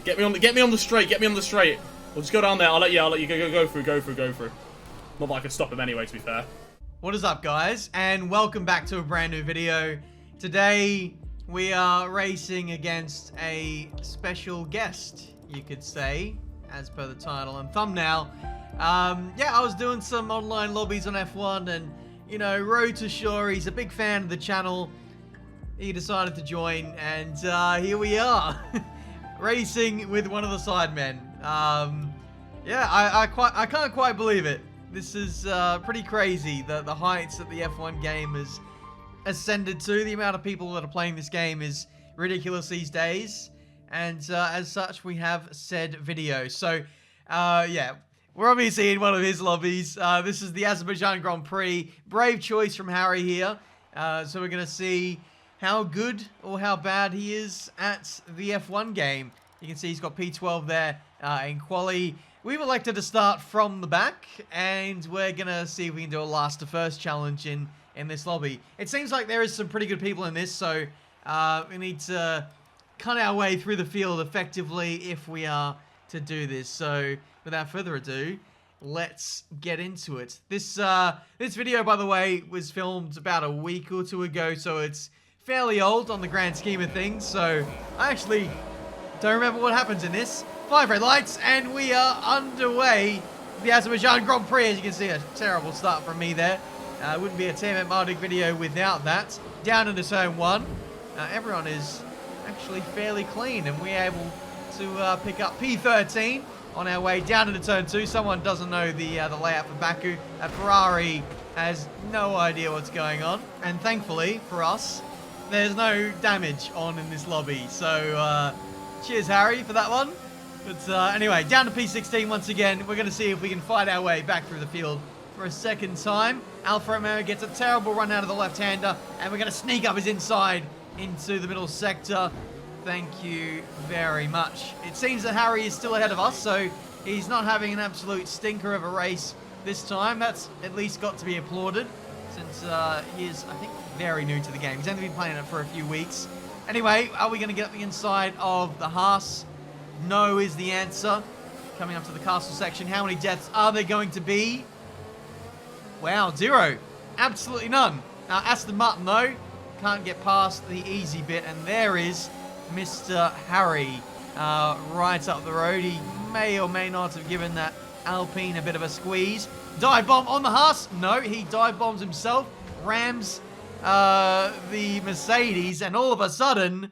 Get me on the straight. Get me on the straight. We'll just go down there. I'll let you go through. Not that I can stop him anyway, to be fair. What is up, guys? And welcome back to a brand new video. Today, we are racing against a special guest, you could say, as per the title and thumbnail. Yeah, I was doing some online lobbies on F1 and, you know, Road to Shore, he's a big fan of the channel. He decided to join and here we are. Racing with one of the sidemen. Yeah, I can't quite believe it. This is pretty crazy, the heights that the F1 game has ascended to. The amount of people that are playing this game is ridiculous these days. And as such, we have said video. So, yeah, we're obviously in one of his lobbies. This is the Azerbaijan Grand Prix. Brave choice from Harry here. So we're going to see how good or how bad he is at the F1 game. You can see he's got P12 there in quali. We've elected to start from the back, and we're going to see if we can do a last to first challenge in this lobby. It seems like there is some pretty good people in this, so we need to cut our way through the field effectively if we are to do this. So without further ado, let's get into it. This video, by the way, was filmed about a week or two ago, so it's fairly old on the grand scheme of things. So I actually don't remember what happens in this. 5 red lights, and we are underway. The Azerbaijan Grand Prix, as you can see, a terrible start from me there. Wouldn't be a Tiametmarduk video without that. Down into turn 1. Everyone is actually fairly clean, and we're able to pick up P13 on our way down into turn 2. Someone doesn't know the layout for Baku. Ferrari has no idea what's going on, and thankfully for us, there's no damage on in this lobby. So cheers, Harry, for that one. But anyway, down to P16 once again. We're going to see if we can fight our way back through the field for a second time. Alfa Romeo gets a terrible run out of the left-hander, and we're going to sneak up his inside into the middle sector. Thank you very much. It seems that Harry is still ahead of us, so he's not having an absolute stinker of a race this time. That's at least got to be applauded, since he is, I think, very new to the game. He's only been playing it for a few weeks. Anyway, are we going to get up the inside of the Haas? No is the answer. Coming up to the castle section, how many deaths are there going to be? Wow, 0. Absolutely none. Aston Martin, though, can't get past the easy bit, and there is Mr. Harry right up the road. He may or may not have given that Alpine a bit of a squeeze. Dive bomb on the Haas. No, he dive bombs himself. Rams the Mercedes, and all of a sudden,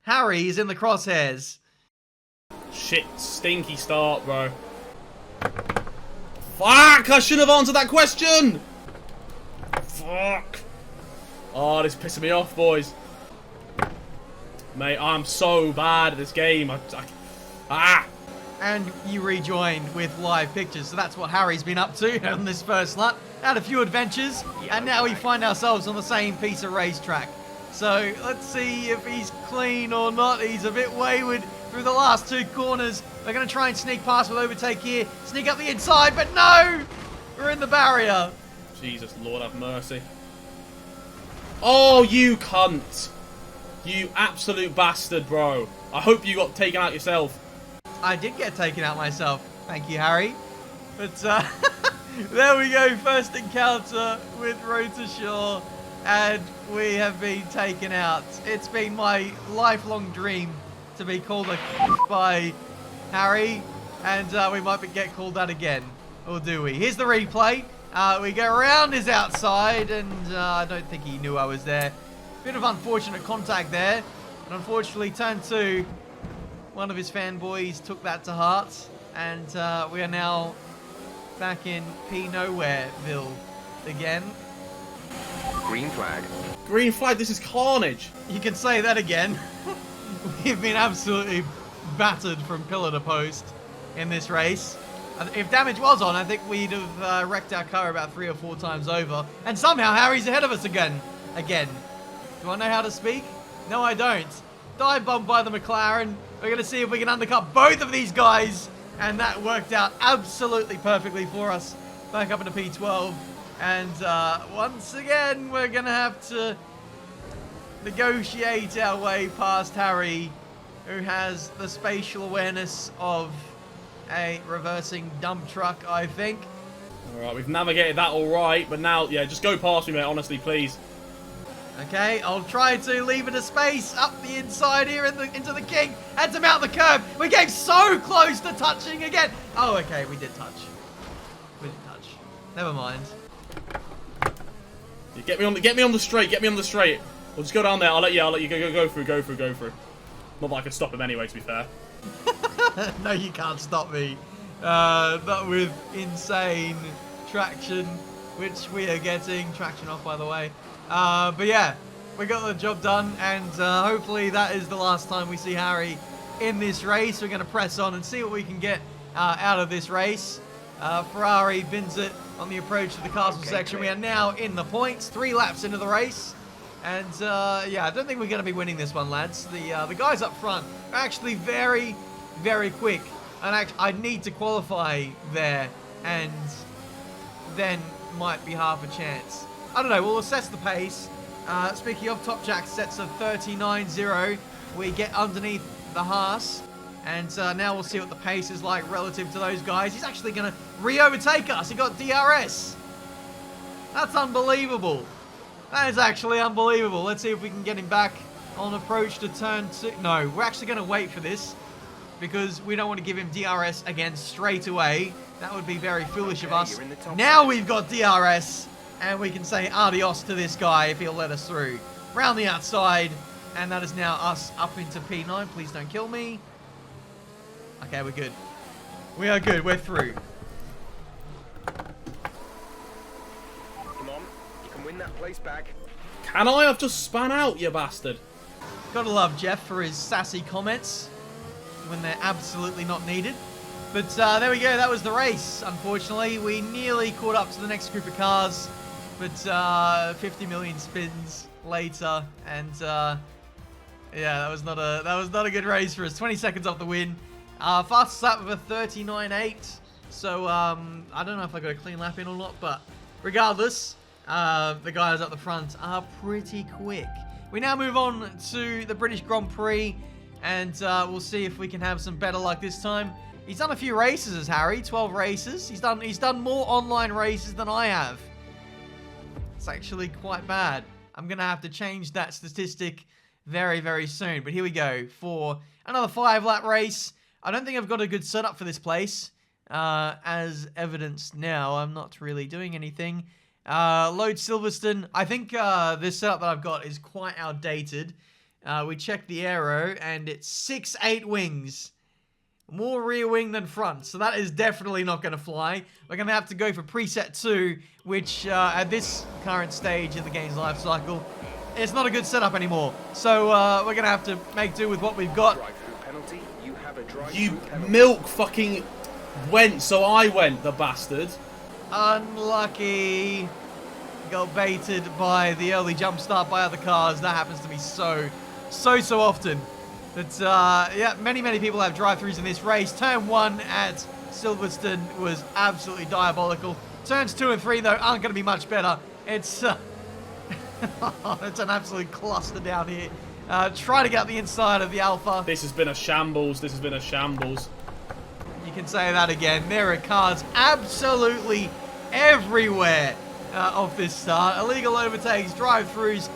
Harry is in the crosshairs. Shit, stinky start, bro. Fuck, I should have answered that question. Fuck. Oh, this is pissing me off, boys. Mate, I'm so bad at this game. And you rejoined with live pictures, so that's what Harry's been up to on this first lap. Had a few adventures, and now we find ourselves on the same piece of racetrack. So let's see if he's clean or not. He's a bit wayward through the last 2 corners. We're going to try and sneak past with overtake here. Sneak up the inside, but no! We're in the barrier. Jesus, Lord have mercy. Oh, you cunt. You absolute bastard, bro. I hope you got taken out yourself. I did get taken out myself. Thank you, Harry. But there we go. First encounter with Road to Shore. And we have been taken out. It's been my lifelong dream to be called a by Harry. And we might get called that again. Or do we? Here's the replay. We go around his outside. And I don't think he knew I was there. Bit of unfortunate contact there. And unfortunately, turn 2, one of his fanboys took that to heart. And we are now back in P Nowhereville again. Green flag. Green flag, this is carnage. You can say that again. We've been absolutely battered from pillar to post in this race. If damage was on, I think we'd have wrecked our car about 3 or 4 times over. And somehow Harry's ahead of us again. Do I know how to speak? No, I don't. Dive bomb by the McLaren. We're going to see if we can undercut both of these guys. And that worked out absolutely perfectly for us. Back up into P12. And once again, we're going to have to negotiate our way past Harry who has the spatial awareness of a reversing dump truck, I think. Alright, we've navigated that alright, but now, yeah, just go past me, mate, honestly, please. Okay, I'll try to leave it a space up the inside here into the king. Had to mount the curb. We came so close to touching again. Oh, okay, we did touch. We did touch. Never mind. Yeah, get me on the straight, get me on the straight. We'll just go down there, I'll let you go through. Not that I can stop him anyway, to be fair. No, you can't stop me. Not with insane traction, which we are getting. Traction off, by the way. But yeah, we got the job done, and hopefully that is the last time we see Harry in this race. We're going to press on and see what we can get out of this race. Ferrari wins it on the approach to the castle section. We are now in the points, 3 laps into the race. And yeah, I don't think we're going to be winning this one, lads. The guys up front are actually very, very quick. And I need to qualify there, and then might be half a chance. I don't know, we'll assess the pace. Speaking of, Top Jack sets a 39.0. We get underneath the Haas. And now we'll see what the pace is like relative to those guys. He's actually going to re-overtake us. He got DRS. That's unbelievable. That is actually unbelievable. Let's see if we can get him back on approach to turn 2. No, we're actually going to wait for this, because we don't want to give him DRS again straight away. That would be very foolish of us. Now we've got DRS, and we can say adios to this guy if he'll let us through. Round the outside, and that is now us up into P9. Please don't kill me. Okay, we're good. We are good. We're through. Come on, you can win that place back. Can I? I've just span out, you bastard. Gotta love Jeff for his sassy comments when they're absolutely not needed. But there we go. That was the race. Unfortunately, we nearly caught up to the next group of cars, but 50 million spins later, and yeah, that was not a good race for us. 20 seconds off the win. Fastest lap of a 39.8. So I don't know if I got a clean lap in or not, but regardless, the guys up the front are pretty quick. We now move on to the British Grand Prix, and we'll see if we can have some better luck this time. He's done a few races as Harry, 12 races. He's done more online races than I have. It's actually quite bad. I'm going to have to change that statistic very, very soon. But here we go for another 5-lap race. I don't think I've got a good setup for this place. As evidenced now, I'm not really doing anything. Load Silverstone. I think this setup that I've got is quite outdated. We checked the aero, and it's 6'8" wings. More rear wing than front, so that is definitely not going to fly. We're going to have to go for preset 2, which at this current stage in the game's life cycle, it's not a good setup anymore. So we're going to have to make do with what we've got. You milk fucking went, so I went, the bastard. Unlucky. Got baited by the early jump start by other cars. That happens to me so often. But yeah, many people have drive-throughs in this race. Turn 1 at Silverstone was absolutely diabolical. Turns 2 and 3 though aren't going to be much better. It's it's an absolute cluster down here. Try to get the inside of the Alpha. This has been a shambles. This has been a shambles. You can say that again. There are cars absolutely everywhere off this start. Illegal overtakes, drive-throughs,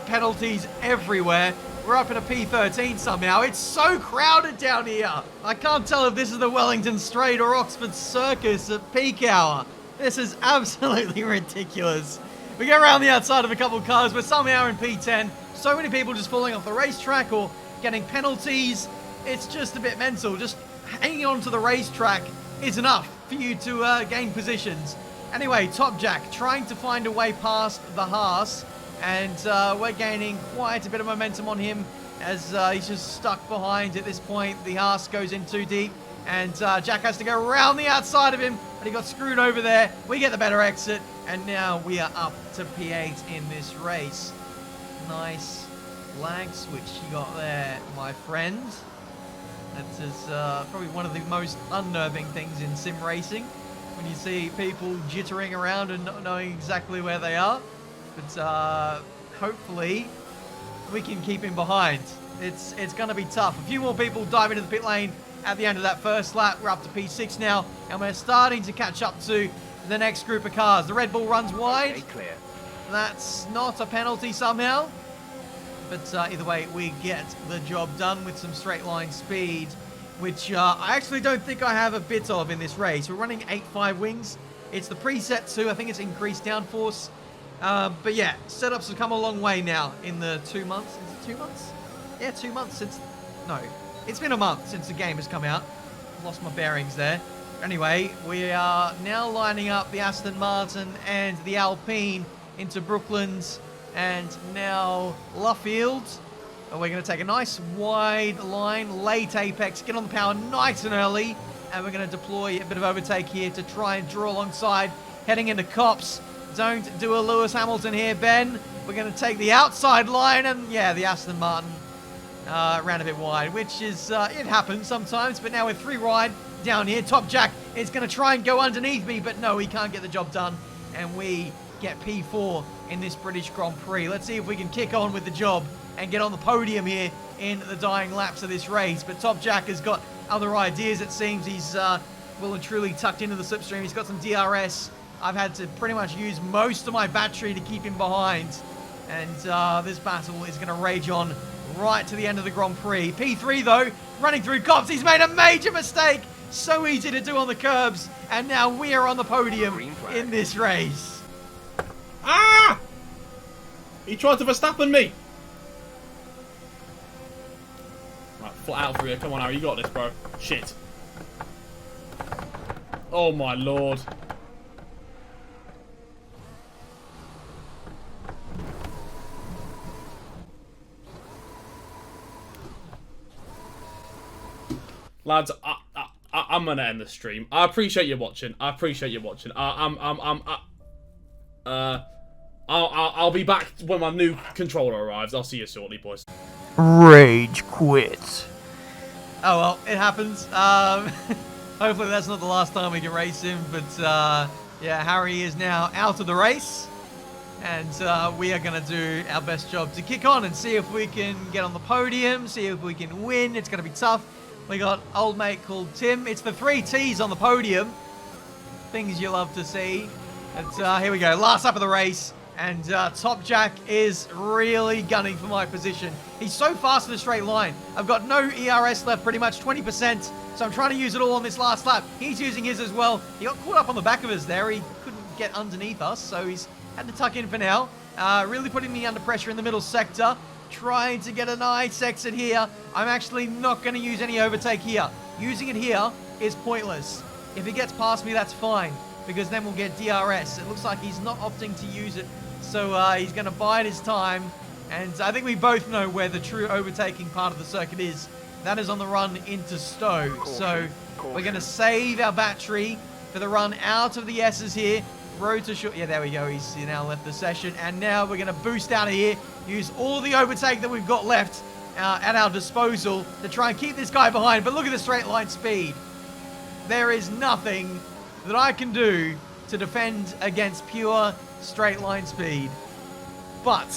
penalties everywhere. We're up in a P13 somehow. It's so crowded down here. I can't tell if this is the Wellington Straight or Oxford Circus at peak hour. This is absolutely ridiculous. We get around the outside of a couple of cars. We're somehow in P10. So many people just falling off the racetrack or getting penalties. It's just a bit mental. Just hanging on to the racetrack is enough for you to gain positions. Anyway, Top Jack trying to find a way past the Haas. And we're gaining quite a bit of momentum on him as he's just stuck behind at this point. The Haas goes in too deep. And Jack has to go around the outside of him. But he got screwed over there. We get the better exit. And now we are up to P8 in this race. Nice lag switch you got there, my friend. That is probably one of the most unnerving things in sim racing, when you see people jittering around and not knowing exactly where they are. But hopefully we can keep him behind. It's going to be tough. A few more people dive into the pit lane at the end of that first lap. We're up to P6 now, and we're starting to catch up to the next group of cars. The Red Bull runs wide. Okay, clear. That's not a penalty somehow. But either way, we get the job done with some straight line speed, which I actually don't think I have a bit of in this race. We're running 8.5 wings. It's the preset too. I think it's increased downforce. But yeah, setups have come a long way now in the 2 months. Is it 2 months? Yeah, 2 months since... No, it's been a month since the game has come out. Lost my bearings there. Anyway, we are now lining up the Aston Martin and the Alpine into Brooklands and now Luffield. We're going to take a nice wide line, late apex, get on the power nice and early, and we're going to deploy a bit of overtake here to try and draw alongside, heading into Cops. Don't do a Lewis Hamilton here, Ben. We're going to take the outside line, and yeah, the Aston Martin ran a bit wide, which is, it happens sometimes, but now we're 3 wide down here. Top Jack is going to try and go underneath me, but no, he can't get the job done, and we get P4 in this British Grand Prix. Let's see if we can kick on with the job and get on the podium here in the dying laps of this race. But Top Jack has got other ideas, it seems. He's well and truly tucked into the slipstream. He's got some DRS. I've had to pretty much use most of my battery to keep him behind. And this battle is going to rage on right to the end of the Grand Prix. P3, though, running through Cops. He's made a major mistake. So easy to do on the curbs. And now we are on the podium in this race. Ah! He tried to Verstappen me. Right, flat out through here. Come on, Harry, you got this, bro. Shit. Oh my lord. Lads, I'm gonna end the stream. I appreciate you watching. I appreciate you watching. I'll be back when my new controller arrives. I'll see you shortly, boys. Rage quit. Oh well, it happens. Hopefully that's not the last time we can race him, but yeah, Harry is now out of the race, and we are going to do our best job to kick on and see if we can get on the podium, see if we can win. It's going to be tough. We got old mate called Tim. It's the 3 T's on the podium. Things you love to see. And here we go, last lap of the race. And Top Jack is really gunning for my position. He's so fast in the straight line. I've got no ERS left, pretty much 20%. So I'm trying to use it all on this last lap. He's using his as well. He got caught up on the back of us there. He couldn't get underneath us, so he's had to tuck in for now. Really putting me under pressure in the middle sector. Trying to get a nice exit here. I'm actually not going to use any overtake here. Using it here is pointless. If he gets past me, that's fine, because then we'll get DRS. It looks like he's not opting to use it, so he's going to bide his time. And I think we both know where the true overtaking part of the circuit is. That is on the run into Stowe. So we're going to save our battery for the run out of the S's here. Road to short. Yeah, there we go. He's now left the session. And now we're going to boost out of here. Use all the overtake that we've got left at our disposal to try and keep this guy behind. But look at the straight line speed. There is nothing that I can do to defend against pure straight line speed. But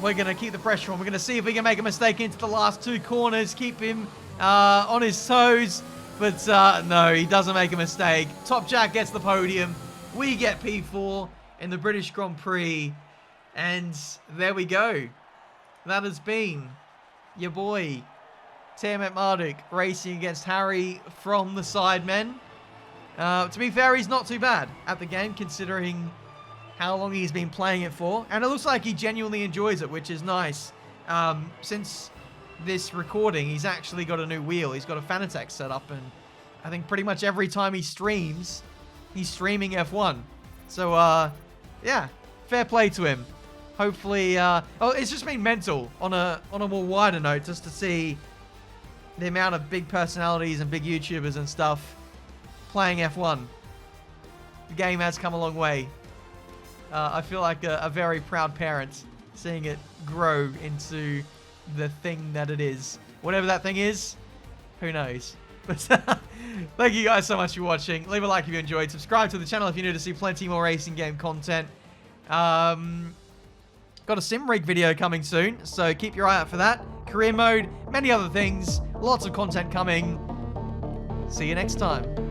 we're going to keep the pressure on. We're going to see if we can make a mistake into the last 2 corners. Keep him on his toes. But no, he doesn't make a mistake. Top Jack gets the podium. We get P4 in the British Grand Prix. And there we go. That has been your boy, Tiametmarduk, racing against Harry from the Sidemen. To be fair, he's not too bad at the game, considering how long he's been playing it for. And it looks like he genuinely enjoys it, which is nice. Since this recording, he's actually got a new wheel. He's got a Fanatec set up, and I think pretty much every time he streams, he's streaming F1. So, yeah, fair play to him. Hopefully, oh, it's just been mental on a more wider note, just to see the amount of big personalities and big YouTubers and stuff playing F1. The game has come a long way. I feel like a very proud parent seeing it grow into the thing that it is. Whatever that thing is, who knows? But thank you guys so much for watching. Leave a like if you enjoyed. Subscribe to the channel if you're new to see plenty more racing game content. Got a sim rig video coming soon, so keep your eye out for that. Career mode, many other things, lots of content coming. See you next time.